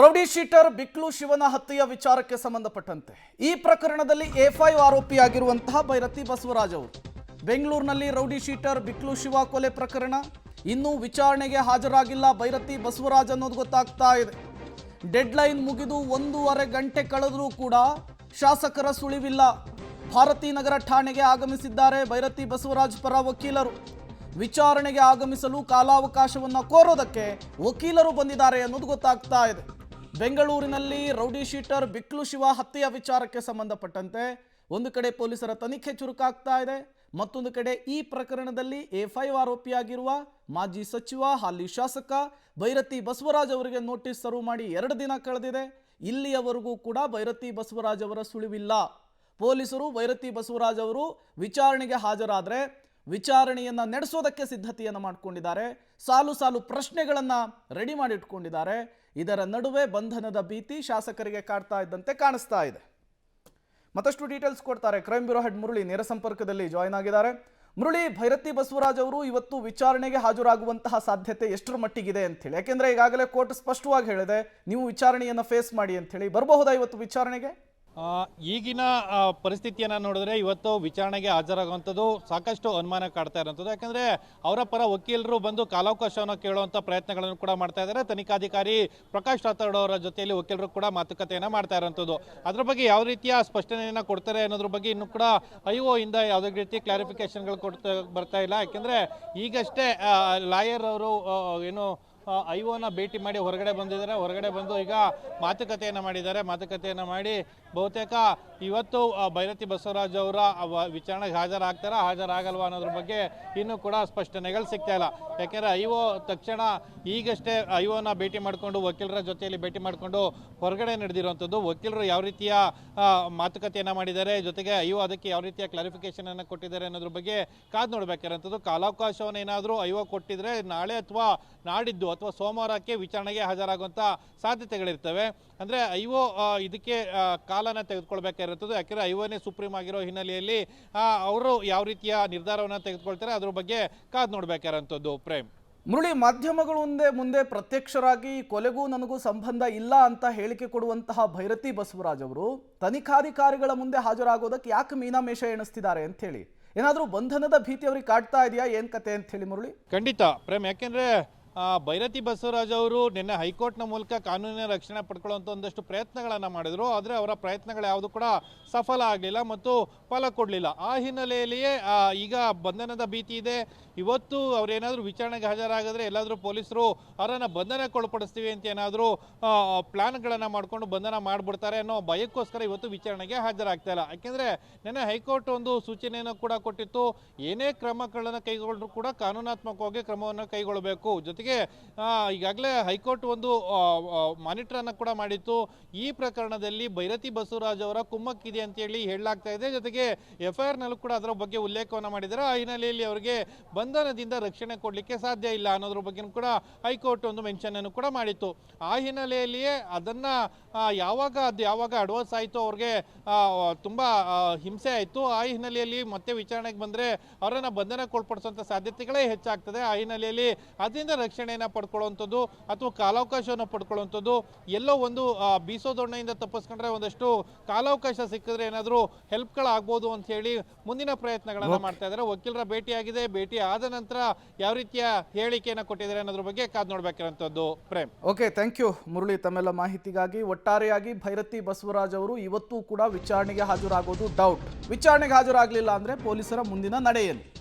Rowdy sheeter ಬಿಕ್ಲು ಶಿವನ ಹತ್ಯೆಯ ವಿಚಾರಕ್ಕೆ ಸಂಬಂಧಪಟ್ಟಂತೆ ಈ ಪ್ರಕರಣದಲ್ಲಿ A5 ಆರೋಪಿಯಾಗಿರುವಂತಹ ಭೈರತಿ ಬಸವರಾಜ್ ಅವರು ಬೆಂಗಳೂರಿನಲ್ಲಿ ರೌಡಿ ಶೀಟರ್ ಬಿಕ್ಲು ಶಿವ ಕೊಲೆ ಪ್ರಕರಣ ಇನ್ನೂ ವಿಚಾರಣೆಗೆ ಹಾಜರಾಗಿಲ್ಲ ಭೈರತಿ ಬಸವರಾಜ್ ಅನ್ನೋದು ಗೊತ್ತಾಗ್ತಾ ಇದೆ. ಡೆಡ್ಲೈನ್ ಮುಗಿದು 1.5 ಗಂಟೆ ಕಳೆದರೂ ಕೂಡ ಶಾಸಕರ ಸುಳಿವಿಲ್ಲ. ಭಾರತೀ ನಗರ ಠಾಣೆಗೆ ಆಗಮಿಸಿದ್ದಾರೆ ಭೈರತಿ ಬಸವರಾಜ್ ಪರ ವಕೀಲರು. ವಿಚಾರಣೆಗೆ ಆಗಮಿಸಲು ಕಾಲಾವಕಾಶವನ್ನು ಕೋರೋದಕ್ಕೆ ವಕೀಲರು ಬಂದಿದ್ದಾರೆ ಅನ್ನೋದು ಗೊತ್ತಾಗ್ತಾ ಇದೆ. ಬೆಂಗಳೂರಿನಲ್ಲಿ ರೌಡಿ ಶೀಟರ್ ಬಿಕ್ಲು ಶಿವ ಹತ್ಯೆಯ ವಿಚಾರಕ್ಕೆ ಸಂಬಂಧಪಟ್ಟಂತೆ ಒಂದು ಕಡೆ ಪೊಲೀಸರ ತನಿಖೆ ಚುರುಕಾಗ್ತಾ ಇದೆ, ಮತ್ತೊಂದು ಕಡೆ ಈ ಪ್ರಕರಣದಲ್ಲಿ A5 ಆರೋಪಿಯಾಗಿರುವ ಮಾಜಿ ಸಚಿವ ಹಾಲಿ ಶಾಸಕ ಭೈರತಿ ಬಸವರಾಜ್ ಅವರಿಗೆ ನೋಟಿಸ್ ಸರ್ವ್ ಮಾಡಿ 2 ದಿನ ಕಳೆದಿದೆ. ಇಲ್ಲಿಯವರೆಗೂ ಕೂಡ ಭೈರತಿ ಬಸವರಾಜ್ ಅವರ ಸುಳಿವಿಲ್ಲ. ಪೊಲೀಸರು ಭೈರತಿ ಬಸವರಾಜ್ ಅವರು ವಿಚಾರಣೆಗೆ ಹಾಜರಾದರೆ ವಿಚಾರಣೆಯನ್ನು ನಡೆಸೋದಕ್ಕೆ ಸಿದ್ಧತೆಯನ್ನು ಮಾಡಿಕೊಂಡಿದ್ದಾರೆ. ಸಾಲು ಸಾಲು ಪ್ರಶ್ನೆಗಳನ್ನು ರೆಡಿ ಮಾಡಿಟ್ಕೊಂಡಿದ್ದಾರೆ. ಇದರ ನಡುವೆ ಬಂಧನದ ಭೀತಿ ಶಾಸಕರಿಗೆ ಕಾಡ್ತಾ ಇದ್ದಂತೆ ಕಾಣಿಸ್ತಾ ಇದೆ. ಮತ್ತಷ್ಟು ಡೀಟೇಲ್ಸ್ ಕೊಡ್ತಾರೆ ಕ್ರೈಮ್ ಬ್ಯೂರೋ ಹೆಡ್ ಮುರಳಿ ನೇರ ಸಂಪರ್ಕದಲ್ಲಿ ಜಾಯ್ನ್ ಆಗಿದ್ದಾರೆ. ಮುರಳಿ, ಭೈರತಿ ಬಸವರಾಜ್ ಅವರು ಇವತ್ತು ವಿಚಾರಣೆಗೆ ಹಾಜರಾಗುವಂತಹ ಸಾಧ್ಯತೆ ಎಷ್ಟರ ಮಟ್ಟಿಗಿದೆ ಅಂತ ಹೇಳಿ? ಯಾಕೆಂದ್ರೆ ಈಗಾಗಲೇ ಕೋರ್ಟ್ ಸ್ಪಷ್ಟವಾಗಿ ಹೇಳಿದೆ ನೀವು ವಿಚಾರಣೆಯನ್ನು ಫೇಸ್ ಮಾಡಿ ಅಂತ ಹೇಳಿ. ಬರಬಹುದಾ ಇವತ್ತು ವಿಚಾರಣೆಗೆ? ಈಗಿನ ಪರಿಸ್ಥಿತಿಯನ್ನು ನೋಡಿದ್ರೆ ಇವತ್ತು ವಿಚಾರಣೆಗೆ ಹಾಜರಾಗುವಂಥದ್ದು ಸಾಕಷ್ಟು ಅನುಮಾನ ಕಾಡ್ತಾ ಇರೋಂಥದ್ದು. ಯಾಕಂದರೆ ಅವರ ಪರ ವಕೀಲರು ಬಂದು ಕಾಲಾವಕಾಶವನ್ನು ಕೇಳುವಂಥ ಪ್ರಯತ್ನಗಳನ್ನು ಕೂಡ ಮಾಡ್ತಾ ಇದ್ದಾರೆ. ತನಿಖಾಧಿಕಾರಿ ಪ್ರಕಾಶ್ ರಾಥೋಡ್ ಅವರ ಜೊತೆಯಲ್ಲಿ ವಕೀಲರು ಕೂಡ ಮಾತುಕತೆಯನ್ನು ಮಾಡ್ತಾ ಇರೋಂಥದ್ದು. ಅದ್ರ ಬಗ್ಗೆ ಯಾವ ರೀತಿಯ ಸ್ಪಷ್ಟನೆಯನ್ನು ಕೊಡ್ತಾರೆ ಅನ್ನೋದ್ರ ಬಗ್ಗೆ ಇನ್ನೂ ಕೂಡ IO ಇಂದ ಯಾವುದೇ ರೀತಿ ಕ್ಲಾರಿಫಿಕೇಶನ್ಗಳು ಬರ್ತಾ ಇಲ್ಲ. ಯಾಕೆಂದರೆ ಈಗಷ್ಟೇ ಲಾಯರ್ ಅವರು ಏನು IOನ ಭೇಟಿ ಮಾಡಿ ಹೊರಗಡೆ ಬಂದಿದ್ದಾರೆ. ಹೊರಗಡೆ ಬಂದು ಈಗ ಮಾತುಕತೆಯನ್ನು ಮಾಡಿದ್ದಾರೆ. ಮಾತುಕತೆಯನ್ನು ಮಾಡಿ ಬಹುತೇಕ ಇವತ್ತು ಭೈರತಿ ಬಸವರಾಜ್ ಅವರ ವಿಚಾರಣೆಗೆ ಹಾಜರಾಗಲ್ವಾ ಅನ್ನೋದ್ರ ಬಗ್ಗೆ ಇನ್ನೂ ಕೂಡ ಸ್ಪಷ್ಟನೆಗಳು ಸಿಗ್ತಾ ಇಲ್ಲ. ಯಾಕೆಂದರೆ IO ತಕ್ಷಣ ಈಗಷ್ಟೇ IOನ ಭೇಟಿ ಮಾಡಿಕೊಂಡು ವಕೀಲರ ಜೊತೆಯಲ್ಲಿ ಭೇಟಿ ಮಾಡಿಕೊಂಡು ಹೊರಗಡೆ ನಡೆದಿರುವಂಥದ್ದು. ವಕೀಲರು ಯಾವ ರೀತಿಯ ಮಾತುಕತೆಯನ್ನು ಮಾಡಿದ್ದಾರೆ, ಜೊತೆಗೆ IO ಅದಕ್ಕೆ ಯಾವ ರೀತಿಯ ಕ್ಲಾರಿಫಿಕೇಶನನ್ನು ಕೊಟ್ಟಿದ್ದಾರೆ ಅನ್ನೋದ್ರ ಬಗ್ಗೆ ಕಾದು ನೋಡಬೇಕಿರೋಂಥದ್ದು. ಕಾಲಾವಕಾಶವನ್ನು ಏನಾದರೂ IO ಕೊಟ್ಟಿದ್ರೆ ನಾಳೆ ಅಥವಾ ನಾಡಿದ್ದು ಅಥವಾ ಸೋಮವಾರಕ್ಕೆ ವಿಚಾರಣೆಗೆ ಹಾಜರಾಗುವಂಥ ಸಾಧ್ಯತೆಗಳಿರ್ತವೆ. ಅಂದರೆ IO ಇದಕ್ಕೆ ಕಾಲನ ತೆಗೆದುಕೊಳ್ಬೇಕಾಗಿರುತ್ತದೆ. ಯಾಕೆಂದರೆ IOನೇ ಸುಪ್ರೀಂ ಆಗಿರೋ ಹಿನ್ನೆಲೆಯಲ್ಲಿ ಅವರು ಯಾವ ರೀತಿಯ ನಿರ್ಧಾರವನ್ನು ತೆಗೆದುಕೊಳ್ತಾರೆ ಅದ್ರ ಬಗ್ಗೆ ಕಾದು ನೋಡಬೇಕಾಗಿರೋಂಥದ್ದು. ಪ್ರೇಮ್, ಮುರಳಿ, ಮಾಧ್ಯಮಗಳು ಮುಂದೆ ಪ್ರತ್ಯಕ್ಷರಾಗಿ ಕೊಲೆಗೂ ನನಗೂ ಸಂಬಂಧ ಇಲ್ಲ ಅಂತ ಹೇಳಿಕೆ ಕೊಡುವಂತಹ ಭೈರತಿ ಬಸವರಾಜ್ ಅವರು ತನಿಖಾಧಿಕಾರಿಗಳ ಮುಂದೆ ಹಾಜರಾಗೋದಕ್ಕೆ ಯಾಕೆ ಮೀನಾಮೇಷ ಎಣಿಸ್ತಿದ್ದಾರೆ ಅಂತ ಹೇಳಿ, ಏನಾದರೂ ಬಂಧನದ ಭೀತಿ ಅವ್ರಿಗೆ ಕಾಡ್ತಾ ಇದೆಯಾ, ಏನ್ ಕತೆ ಅಂತ ಹೇಳಿ? ಮುರಳಿ, ಖಂಡಿತ ಪ್ರೇಮ್, ಯಾಕೆಂದ್ರೆ ಭೈರತಿ ಬಸವರಾಜ್ ಅವರು ನಿನ್ನೆ ಹೈಕೋರ್ಟ್ನ ಮೂಲಕ ಕಾನೂನಿನ ರಕ್ಷಣೆ ಪಡ್ಕೊಳ್ಳುವಂಥ ಒಂದಷ್ಟು ಪ್ರಯತ್ನಗಳನ್ನು ಮಾಡಿದರು. ಆದರೆ ಅವರ ಪ್ರಯತ್ನಗಳು ಯಾವುದು ಕೂಡ ಸಫಲ ಆಗಲಿಲ್ಲ ಮತ್ತು ಫಲ ಕೊಡಲಿಲ್ಲ. ಆ ಹಿನ್ನೆಲೆಯಲ್ಲಿಯೇ ಈಗ ಬಂಧನದ ಭೀತಿ ಇದೆ. ಇವತ್ತು ಅವರೇನಾದರೂ ವಿಚಾರಣೆಗೆ ಹಾಜರಾಗಿದ್ರೆ ಎಲ್ಲಾದರೂ ಪೊಲೀಸರು ಅವರನ್ನು ಬಂಧನಕ್ಕೆ ಒಳಪಡಿಸ್ತೀವಿ ಅಂತ ಏನಾದರೂ ಪ್ಲಾನ್ಗಳನ್ನು ಮಾಡಿಕೊಂಡು ಬಂಧನ ಮಾಡಿಬಿಡ್ತಾರೆ ಅನ್ನೋ ಭಯಕ್ಕೋಸ್ಕರ ಇವತ್ತು ವಿಚಾರಣೆಗೆ ಹಾಜರಾಗ್ತಾ ಇಲ್ಲ. ಯಾಕೆಂದರೆ ನಿನ್ನೆ ಹೈಕೋರ್ಟ್ ಒಂದು ಸೂಚನೆಯನ್ನು ಕೂಡ ಕೊಟ್ಟಿತ್ತು. ಏನೇ ಕ್ರಮಗಳನ್ನು ಕೈಗೊಂಡ್ರೂ ಕೂಡ ಕಾನೂನಾತ್ಮಕವಾಗಿ ಕ್ರಮವನ್ನು ಕೈಗೊಳ್ಳಬೇಕು. ಜೊತೆಗೆ ಈಗಾಗಲೇ ಹೈಕೋರ್ಟ್ ಒಂದು ಮಾನಿಟರ್ ಅನ್ನು ಕೂಡ ಮಾಡಿತ್ತು. ಈ ಪ್ರಕರಣದಲ್ಲಿ ಭೈರತಿ ಬಸವರಾಜ್ ಅವರ ಕುಮ್ಮಕ್ಕಿದೆ ಅಂತೇಳಿ ಹೇಳಲಾಗ್ತಾ ಇದೆ. ಜೊತೆಗೆ FIR ನಲ್ಲೂ ಕೂಡ ಅದರ ಬಗ್ಗೆ ಉಲ್ಲೇಖವನ್ನು ಮಾಡಿದ್ದಾರೆ. ಆ ಹಿನ್ನೆಲೆಯಲ್ಲಿ ಅವರಿಗೆ ಬಂಧನದಿಂದ ರಕ್ಷಣೆ ಕೊಡಲಿಕ್ಕೆ ಸಾಧ್ಯ ಇಲ್ಲ ಅನ್ನೋದ್ರ ಬಗ್ಗೆ ಕೂಡ ಹೈಕೋರ್ಟ್ ಒಂದು ಮೆನ್ಷನ್ ಅನ್ನು ಕೂಡ ಮಾಡಿತ್ತು. ಆ ಹಿನ್ನೆಲೆಯಲ್ಲಿಯೇ ಅದನ್ನ ಯಾವಾಗ ಅಡ್ವಾನ್ಸ್ ಆಯಿತು, ಅವ್ರಿಗೆ ತುಂಬಾ ಹಿಂಸೆ ಆಯಿತು. ಆ ಹಿನ್ನೆಲೆಯಲ್ಲಿ ಮತ್ತೆ ವಿಚಾರಣೆಗೆ ಬಂದರೆ ಅವರನ್ನು ಬಂಧನಕ್ಕೆ ಒಳಪಡಿಸುವಂಥ ಸಾಧ್ಯತೆಗಳೇ ಹೆಚ್ಚಾಗ್ತದೆ. ಆ ಹಿನ್ನೆಲೆಯಲ್ಲಿ ಅದರಿಂದ ರಕ್ಷಣೆಯನ್ನು ಪಡ್ಕೊಳ್ಳುವಂಥದ್ದು ಅಥವಾ ಕಾಲಾವಕಾಶವನ್ನು ಪಡ್ಕೊಳ್ಳುವಂಥದ್ದು, ಎಲ್ಲೋ ಒಂದು ಬೀಸೋದೊಣ್ಣೆಯಿಂದ ತಪ್ಪಿಸ್ಕೊಂಡ್ರೆ ಒಂದಷ್ಟು ಕಾಲಾವಕಾಶ ಸಿಕ್ಕಿದ್ರೆ ಏನಾದರೂ ಹೆಲ್ಪ್ಗಳಾಗ್ಬೋದು ಅಂತ ಹೇಳಿ ಮುಂದಿನ ಪ್ರಯತ್ನಗಳನ್ನು ಮಾಡ್ತಾ ಇದ್ದಾರೆ. ವಕೀಲರ ಭೇಟಿಯಾಗಿದೆ. ಭೇಟಿ ಆದ ನಂತರ ಯಾವ ರೀತಿಯ ಹೇಳಿಕೆಯನ್ನು ಕೊಟ್ಟಿದ್ದಾರೆ ಅನ್ನೋದ್ರ ಬಗ್ಗೆ ಕಾದು ನೋಡಬೇಕಿರುವಂಥದ್ದು. Prem, okay, thank you Murali ತಮ್ಮೆಲ್ಲ ಮಾಹಿತಿಗಾಗಿ. ಒಟ್ಟಾರೆಯಾಗಿ ಭೈರತಿ ಬಸವರಾಜ್ ಅವರು ಇವತ್ತು ಕೂಡ ವಿಚಾರಣೆಗೆ ಹಾಜರಾಗೋದು ಡೌಟ್. ವಿಚಾರಣೆಗೆ ಹಾಜರಾಗಲಿಲ್ಲ ಅಂದ್ರೆ ಪೊಲೀಸರ ಮುಂದಿನ ನಡೆ ಏನು?